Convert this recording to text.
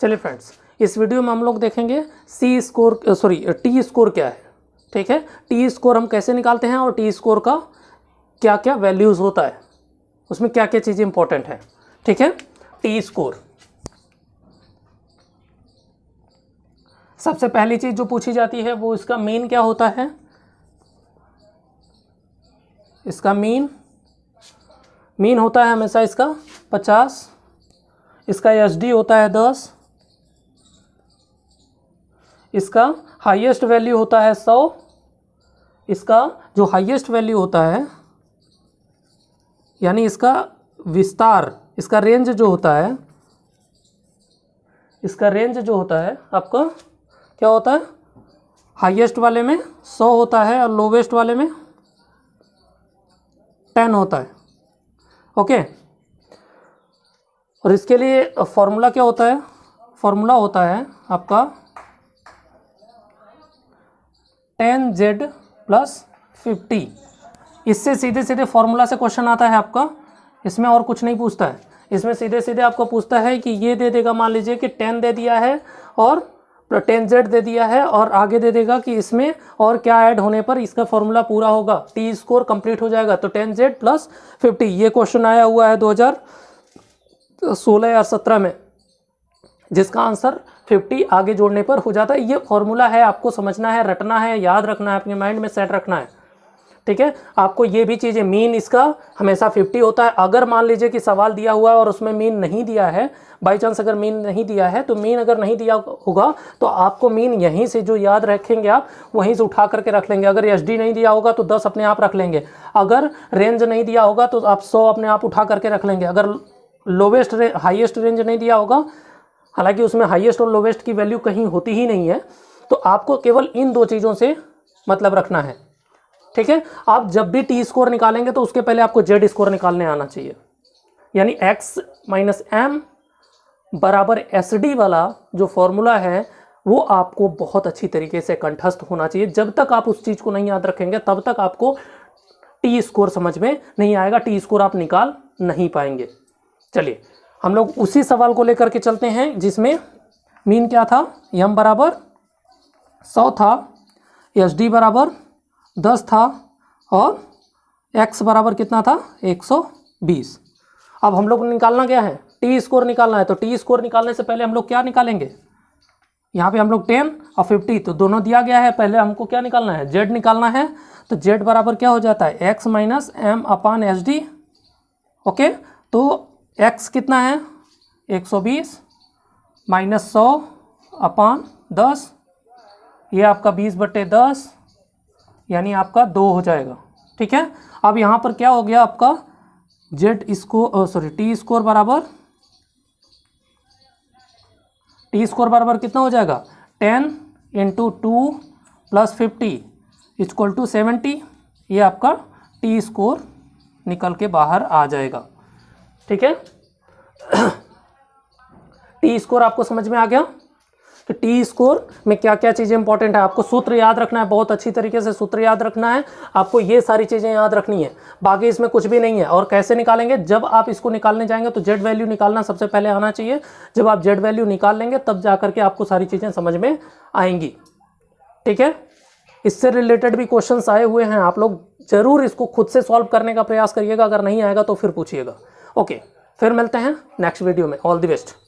चलिए फ्रेंड्स, इस वीडियो में हम लोग देखेंगे टी स्कोर क्या है। ठीक है, टी स्कोर हम कैसे निकालते हैं और टी स्कोर का क्या क्या वैल्यूज़ होता है, उसमें क्या क्या चीज़ें इंपॉर्टेंट है। ठीक है, टी स्कोर सबसे पहली चीज़ जो पूछी जाती है वो इसका मीन क्या होता है। इसका मीन होता है हमेशा इसका 50, इसका एसडी होता है 10, इसका हाईएस्ट वैल्यू होता है 100, इसका जो हाईएस्ट वैल्यू होता है यानी इसका विस्तार, इसका रेंज जो होता है, इसका रेंज जो होता है आपका क्या होता है, हाईएस्ट वाले में 100 होता है और लोवेस्ट वाले में 10 होता है। ओके, और इसके लिए फॉर्मूला क्या होता है, फॉर्मूला होता है आपका 10Z + 50। इससे सीधे सीधे फॉर्मूला से क्वेश्चन आता है आपका, इसमें और कुछ नहीं पूछता है। इसमें सीधे सीधे आपको पूछता है कि ये दे देगा, मान लीजिए कि 10 दे दिया है और 10Z दे दिया है और आगे दे देगा कि इसमें और क्या ऐड होने पर इसका फॉर्मूला पूरा होगा, टी स्कोर कंप्लीट हो जाएगा। तो 10Z + 50 ये क्वेश्चन आया हुआ है 2016 या 17 में, जिसका आंसर 50 आगे जोड़ने पर हो जाता है। ये फॉर्मूला है, आपको समझना है, रटना है, याद रखना है, अपने माइंड में सेट रखना है। ठीक है, आपको ये भी चीज़ें, मीन इसका हमेशा 50 होता है। अगर मान लीजिए कि सवाल दिया हुआ है और उसमें मीन नहीं दिया है, बाई चांस अगर मीन नहीं दिया है, तो मीन अगर नहीं दिया होगा तो आपको मीन यहीं से जो याद रखेंगे आप वहीं से उठा करके रख लेंगे। अगर एसडी नहीं दिया होगा तो 10 अपने आप रख लेंगे। अगर रेंज नहीं दिया होगा तो आप 100 अपने आप उठा करके रख लेंगे। अगर हाईएस्ट रेंज नहीं दिया होगा, हालांकि उसमें हाईएस्ट और लोवेस्ट की वैल्यू कहीं होती ही नहीं है, तो आपको केवल इन दो चीज़ों से मतलब रखना है। ठीक है, आप जब भी टी स्कोर निकालेंगे तो उसके पहले आपको जेड स्कोर निकालने आना चाहिए, यानी x - m = SD वाला जो फॉर्मूला है वो आपको बहुत अच्छी तरीके से कंठस्थ होना चाहिए। जब तक आप उस चीज़ को नहीं याद रखेंगे तब तक आपको टी स्कोर समझ में नहीं आएगा, टी स्कोर आप निकाल नहीं पाएंगे। चलिए हम लोग उसी सवाल को लेकर के चलते हैं जिसमें मीन क्या था, m = 100 था, SD = 10 था और x बराबर कितना था, 120। अब हम लोग निकालना क्या है, टी स्कोर निकालना है। तो टी स्कोर निकालने से पहले हम लोग क्या निकालेंगे, यहाँ पे हम लोग 10 और 50 तो दोनों दिया गया है, पहले हमको क्या निकालना है, z निकालना है। तो z बराबर क्या हो जाता है, x - m/SD। ओके, तो x कितना है, 120 - 100/10, ये आपका 20/10 यानी आपका 2 हो जाएगा। ठीक है, अब यहाँ पर क्या हो गया आपका टी स्कोर बराबर कितना हो जाएगा, 10 × 2 + 50 = 70। ये आपका टी स्कोर निकल के बाहर आ जाएगा। ठीक है, टी स्कोर आपको समझ में आ गया कि टी स्कोर में क्या क्या चीज़ें इंपॉर्टेंट है। आपको सूत्र याद रखना है, बहुत अच्छी तरीके से सूत्र याद रखना है, आपको ये सारी चीज़ें याद रखनी है, बाकी इसमें कुछ भी नहीं है। और कैसे निकालेंगे, जब आप इसको निकालने जाएंगे तो जेड वैल्यू निकालना सबसे पहले आना चाहिए। जब आप जेड वैल्यू निकाल लेंगे तब जा करके आपको सारी चीज़ें समझ में आएंगी। ठीक है, इससे रिलेटेड भी क्वेश्चंस आए हुए हैं, आप लोग ज़रूर इसको खुद से सॉल्व करने का प्रयास करिएगा, अगर नहीं आएगा तो फिर पूछिएगा। ओके, फिर मिलते हैं नेक्स्ट वीडियो में। All the best.